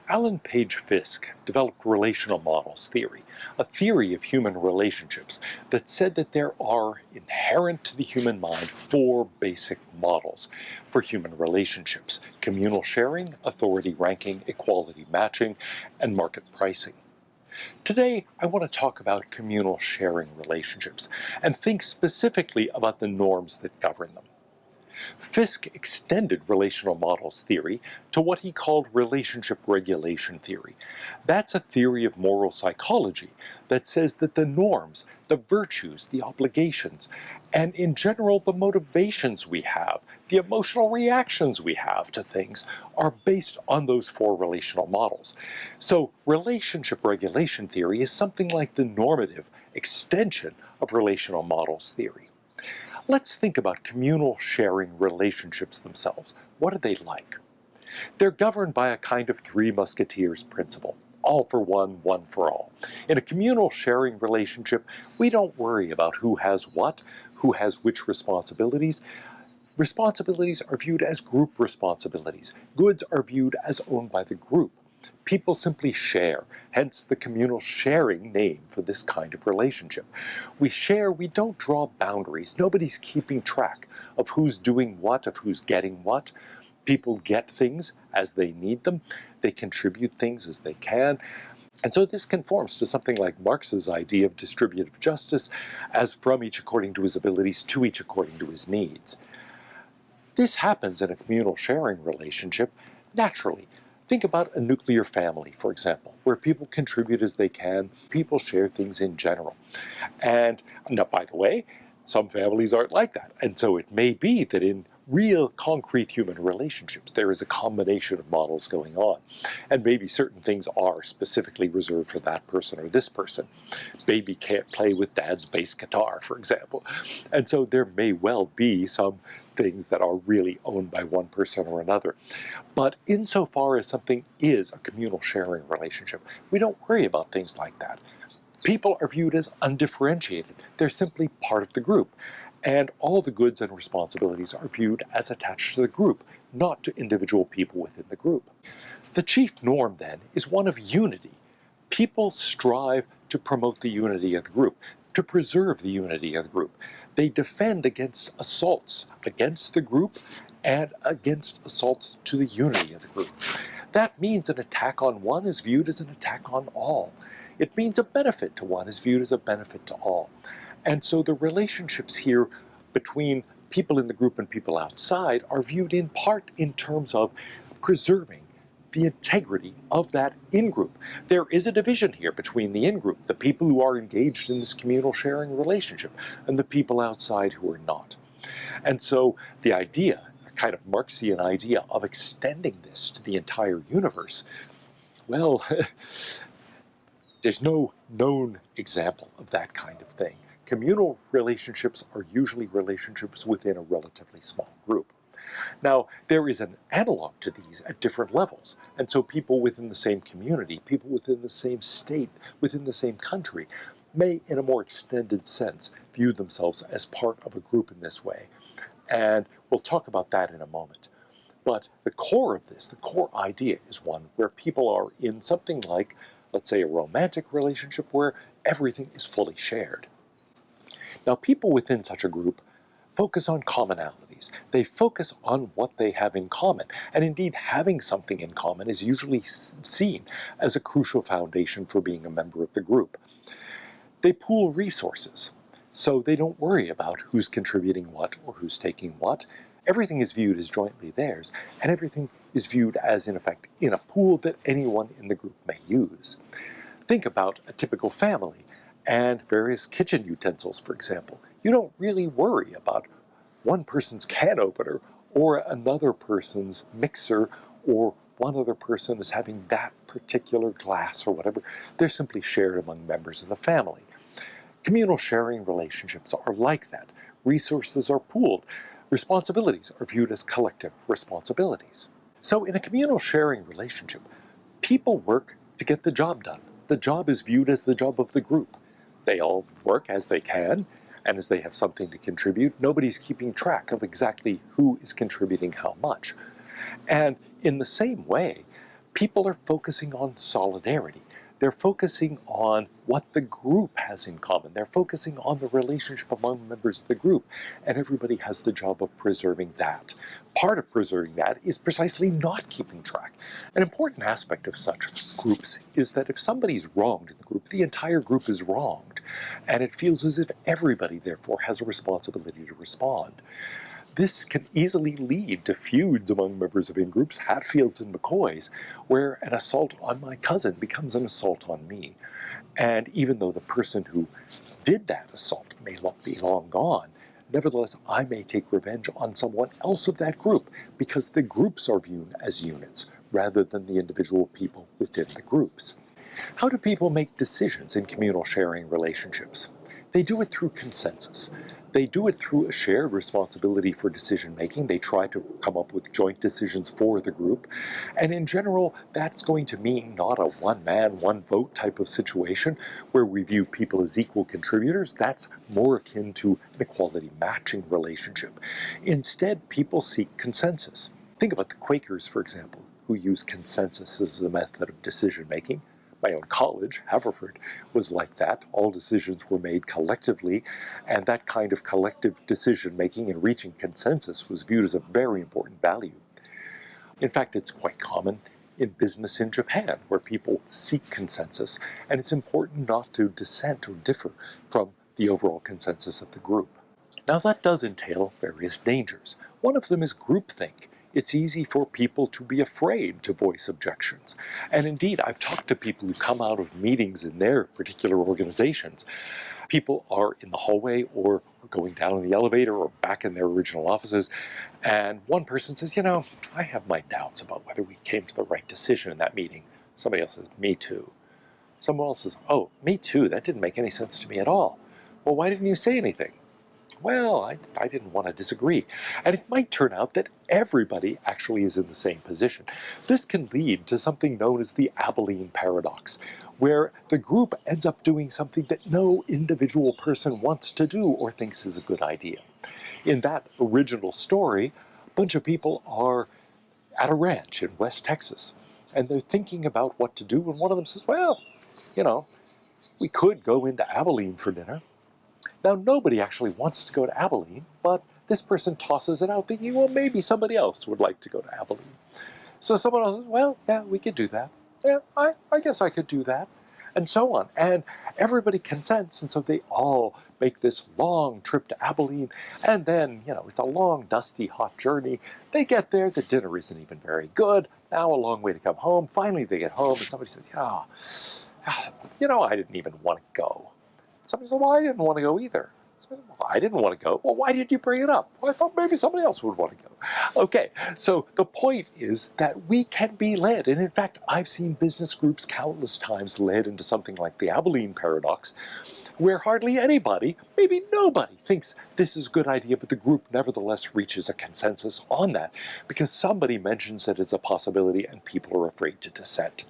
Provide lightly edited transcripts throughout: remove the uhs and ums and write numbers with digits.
Alan Page Fisk developed Relational Models Theory, a theory of human relationships that said that there are inherent to the human mind four basic models for human relationships: communal sharing, authority ranking, equality matching, and market pricing. Today, I want to talk about communal sharing relationships and think specifically about the norms that govern them. Fisk extended relational models theory to what he called relationship regulation theory. That's a theory of moral psychology that says that the norms, the virtues, the obligations, and in general the motivations we have, the emotional reactions we have to things are based on those four relational models. So relationship regulation theory is something like the normative extension of relational models theory. Let's think about communal sharing relationships themselves. What are they like? They're governed by a kind of Three Musketeers principle. All for one, one for all. In a communal sharing relationship, we don't worry about who has what, who has which responsibilities. Responsibilities are viewed as group responsibilities. Goods are viewed as owned by the group. People simply share, hence the communal sharing name for this kind of relationship. We share, we don't draw boundaries. Nobody's keeping track of who's doing what, of who's getting what. People get things as they need them. They contribute things as they can. And so this conforms to something like Marx's idea of distributive justice as from each according to his abilities to each according to his needs. This happens in a communal sharing relationship naturally. Think about a nuclear family, for example, where people contribute as they can, people share things in general. And now, by the way, some families aren't like that. And so it may be that in real concrete human relationships, there is a combination of models going on. And maybe certain things are specifically reserved for that person or this person. Baby can't play with dad's bass guitar, for example. And so there may well be some things that are really owned by one person or another. But insofar as something is a communal sharing relationship, we don't worry about things like that. People are viewed as undifferentiated. They're simply part of the group. And all the goods and responsibilities are viewed as attached to the group, not to individual people within the group. The chief norm, then, is one of unity. People strive to promote the unity of the group, to preserve the unity of the group. They defend against assaults against the group and against assaults to the unity of the group. That means an attack on one is viewed as an attack on all. It means a benefit to one is viewed as a benefit to all. And so the relationships here between people in the group and people outside are viewed in part in terms of preserving the integrity of that in-group. There is a division here between the in-group, the people who are engaged in this communal sharing relationship, and the people outside who are not. And so the idea, a kind of Marxian idea of extending this to the entire universe, well, there's no known example of that kind of thing. Communal relationships are usually relationships within a relatively small group. Now, there is an analog to these at different levels, and so people within the same community, people within the same state, within the same country, may, in a more extended sense, view themselves as part of a group in this way. And we'll talk about that in a moment. But the core of this, the core idea, is one where people are in something like, let's say, a romantic relationship where everything is fully shared. Now, people within such a group focus on commonalities. They focus on what they have in common. And indeed, having something in common is usually seen as a crucial foundation for being a member of the group. They pool resources, so they don't worry about who's contributing what or who's taking what. Everything is viewed as jointly theirs, and everything is viewed as, in effect, in a pool that anyone in the group may use. Think about a typical family and various kitchen utensils, for example. You don't really worry about one person's can opener or another person's mixer or one other person is having that particular glass or whatever. They're simply shared among members of the family. Communal sharing relationships are like that. Resources are pooled. Responsibilities are viewed as collective responsibilities. So in a communal sharing relationship, people work to get the job done. The job is viewed as the job of the group. They all work as they can, and as they have something to contribute, nobody's keeping track of exactly who is contributing how much. And in the same way, People are focusing on solidarity. They're focusing on what the group has in common. They're focusing on the relationship among members of the group, and everybody has the job of preserving that. Part of preserving that is precisely not keeping track. An important aspect of such groups is that if somebody's wronged in the group, the entire group is wronged, and it feels as if everybody, therefore, has a responsibility to respond. This can easily lead to feuds among members of in-groups, Hatfields and McCoys, where an assault on my cousin becomes an assault on me. And even though the person who did that assault may be long gone, nevertheless, I may take revenge on someone else of that group because the groups are viewed as units rather than the individual people within the groups. How do people make decisions in communal sharing relationships? They do it through consensus. They do it through a shared responsibility for decision making. They try to come up with joint decisions for the group. And in general, that's going to mean not a one man, one vote type of situation where we view people as equal contributors. That's more akin to an equality matching relationship. Instead, people seek consensus. Think about the Quakers, for example, who use consensus as a method of decision making. My own college, Haverford, was like that. All decisions were made collectively, and that kind of collective decision-making and reaching consensus was viewed as a very important value. In fact, it's quite common in business in Japan, where people seek consensus, and it's important not to dissent or differ from the overall consensus of the group. Now, that does entail various dangers. One of them is groupthink. It's easy for people to be afraid to voice objections. And indeed, I've talked to people who come out of meetings in their particular organizations. People are in the hallway or going down in the elevator or back in their original offices, and one person says, I have my doubts about whether we came to the right decision in that meeting. Somebody else says, me too. Someone else says, oh, me too, that didn't make any sense to me at all. Well, why didn't you say anything? Well, I didn't want to disagree. And it might turn out that everybody actually is in the same position. This can lead to something known as the Abilene paradox, where the group ends up doing something that no individual person wants to do or thinks is a good idea. In that original story, a bunch of people are at a ranch in West Texas, and they're thinking about what to do, and one of them says, well, we could go into Abilene for dinner. Now, nobody actually wants to go to Abilene, but this person tosses it out thinking, well, maybe somebody else would like to go to Abilene. So someone else says, well, yeah, we could do that. Yeah, I guess I could do that. And so on. And everybody consents, and so they all make this long trip to Abilene. And then, it's a long, dusty, hot journey. They get there, the dinner isn't even very good. Now a long way to come home. Finally, they get home, and somebody says, I didn't even want to go. Somebody said, well, I didn't want to go either. Well, I didn't want to go. Well, why did you bring it up? Well, I thought maybe somebody else would want to go. Okay, so the point is that we can be led. And in fact, I've seen business groups countless times led into something like the Abilene paradox, where hardly anybody, maybe nobody, thinks this is a good idea, but the group nevertheless reaches a consensus on that because somebody mentions it as a possibility and people are afraid to dissent.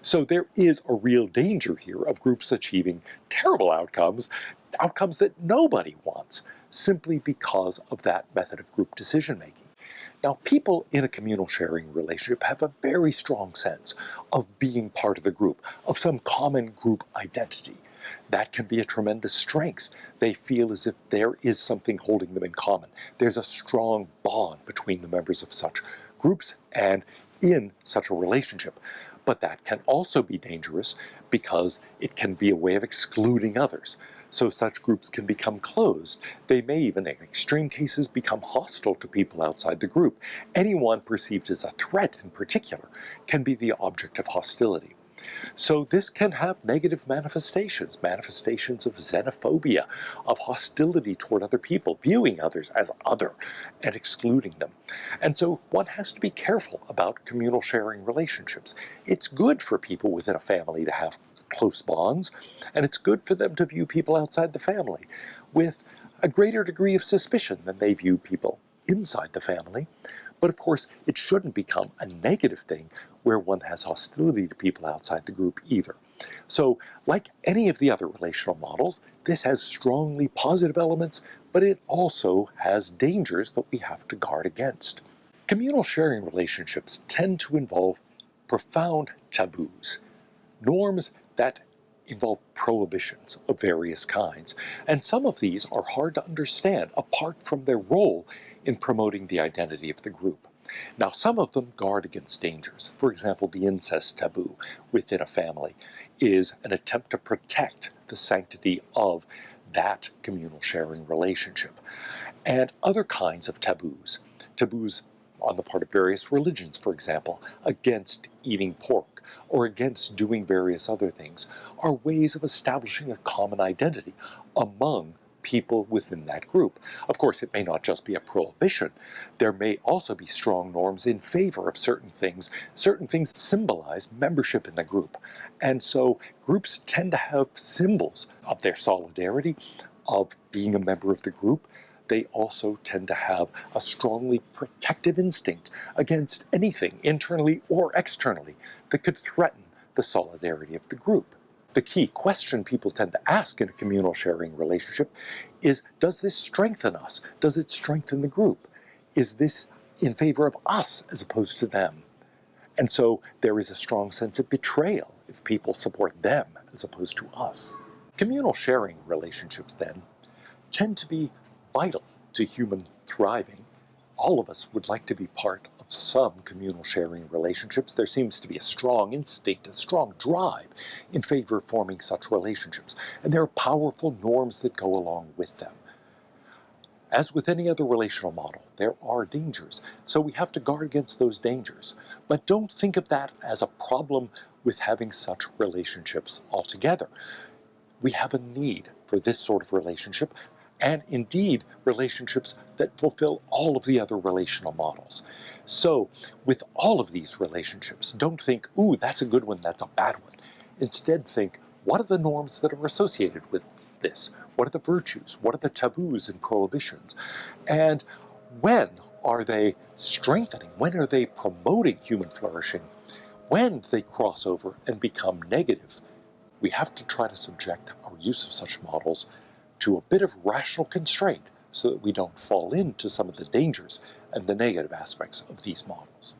So there is a real danger here of groups achieving terrible outcomes that nobody wants, simply because of that method of group decision-making. Now, people in a communal sharing relationship have a very strong sense of being part of the group, of some common group identity. That can be a tremendous strength. They feel as if there is something holding them in common. There's a strong bond between the members of such groups and in such a relationship. But that can also be dangerous because it can be a way of excluding others. So such groups can become closed. They may even, in extreme cases, become hostile to people outside the group. Anyone perceived as a threat in particular can be the object of hostility. So this can have negative manifestations of xenophobia, of hostility toward other people, viewing others as other and excluding them. And so one has to be careful about communal sharing relationships. It's good for people within a family to have close bonds, and it's good for them to view people outside the family with a greater degree of suspicion than they view people inside the family. But of course, it shouldn't become a negative thing where one has hostility to people outside the group either. So, like any of the other relational models, this has strongly positive elements, but it also has dangers that we have to guard against. Communal sharing relationships tend to involve profound taboos, norms that involve prohibitions of various kinds, and some of these are hard to understand apart from their role in promoting the identity of the group. Now, some of them guard against dangers. For example, the incest taboo within a family is an attempt to protect the sanctity of that communal sharing relationship. And other kinds of taboos, taboos on the part of various religions, for example, against eating pork or against doing various other things, are ways of establishing a common identity among people within that group. Of course, it may not just be a prohibition. There may also be strong norms in favor of certain things that symbolize membership in the group. And so groups tend to have symbols of their solidarity, of being a member of the group. They also tend to have a strongly protective instinct against anything, internally or externally, that could threaten the solidarity of the group. The key question people tend to ask in a communal sharing relationship is, does this strengthen us? Does it strengthen the group? Is this in favor of us as opposed to them? And so there is a strong sense of betrayal if people support them as opposed to us. Communal sharing relationships, then, tend to be vital to human thriving. All of us would like to be part of some communal sharing relationships. There seems to be a strong instinct, a strong drive in favor of forming such relationships, and there are powerful norms that go along with them. As with any other relational model, there are dangers, so we have to guard against those dangers. But don't think of that as a problem with having such relationships altogether. We have a need for this sort of relationship, and indeed relationships that fulfill all of the other relational models. So with all of these relationships, don't think, ooh, that's a good one, that's a bad one. Instead think, what are the norms that are associated with this? What are the virtues? What are the taboos and prohibitions? And when are they strengthening? When are they promoting human flourishing? When do they cross over and become negative? We have to try to subject our use of such models to a bit of rational constraint so that we don't fall into some of the dangers and the negative aspects of these models.